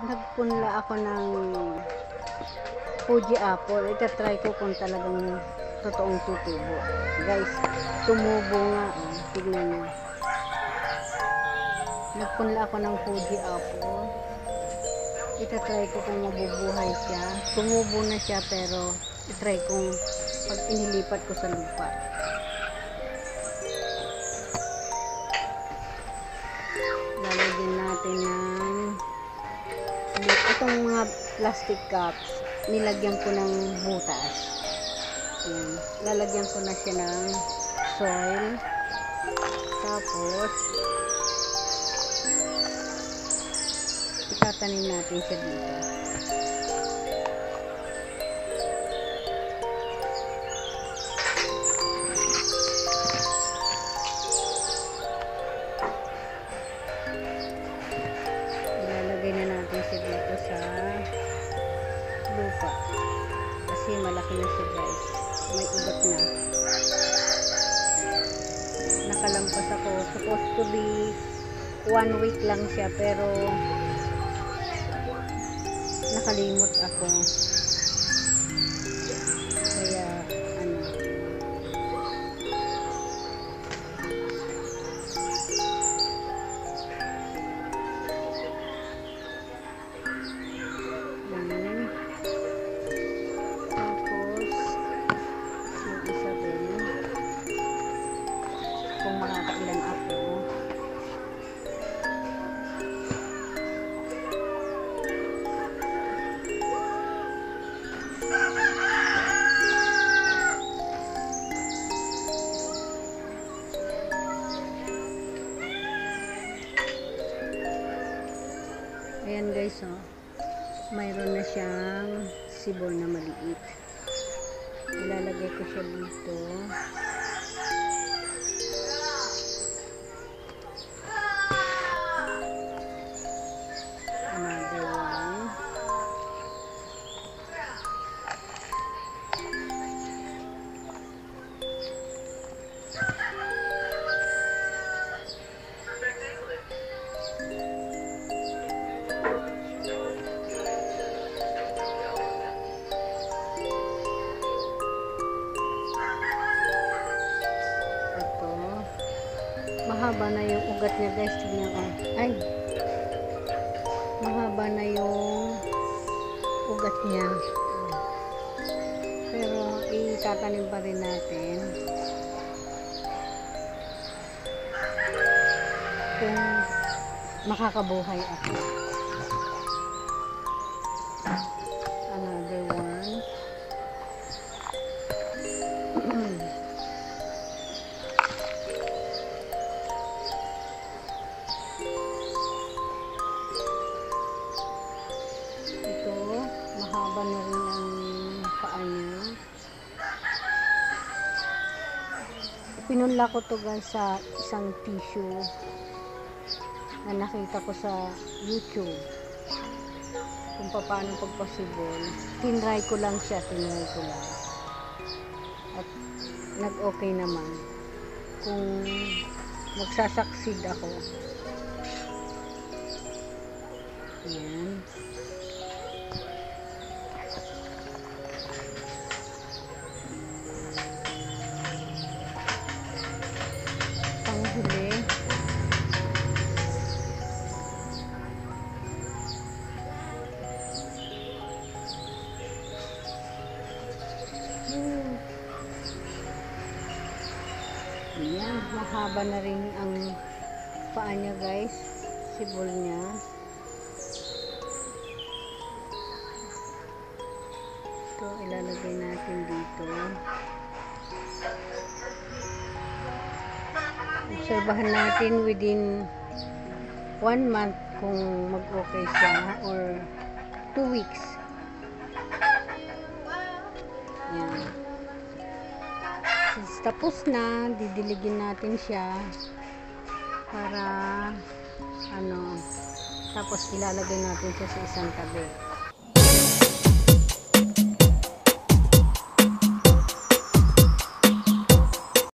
Nagpunla ako ng Fuji apple. Itatry ko kung talagang totoong tutubo. Guys, tumubo nga. Oh. Tignan nyo. Nagpunla ako ng Fuji apple. Itatry ko kung mabubuhay siya. Tumubo na siya pero itry kong pag inilipat ko sa lupa. Lalagyan natin ng itong mga plastic cups. Nilagyan ko ng butas. Ayan. Lalagyan ko na siya ng soil. Tapos itatanim natin siya dito. Ilalagay na natin siya dito sa lupa. Kasi malaki na siya, guys. May ugat na. Nakalampas ako. Supposed to be 1 week lang siya pero nakalimot ako. Kaya kung makakailan ako. Ayan guys, oh. Mayroon na siyang sibol na maliit. Ilalagay ko siya dito. Mahaba na yung ugat niya, guys. Tignan ko. Ay! Mahaba na yung ugat niya. Pero itatanim pa rin natin. Kung makakabuhay ako. Another one. Mahaba na rin ang paa niya. Pinunla ko to guys sa isang tissue na nakita ko sa YouTube kung paano pagpasibol. Tinry ko lang siya, at nag-okay naman. Kung magsasucceed ako. Ayan. Panghuli. Ayan, mahaba na rin ang paa niya guys, sibol niya. Ito ilalagay natin dito. Obserbahan natin within 1 month kung mag-okay siya or 2 weeks. Yan. Since tapos na, didiligin natin siya para tapos ilalagay natin siya sa isang tabi.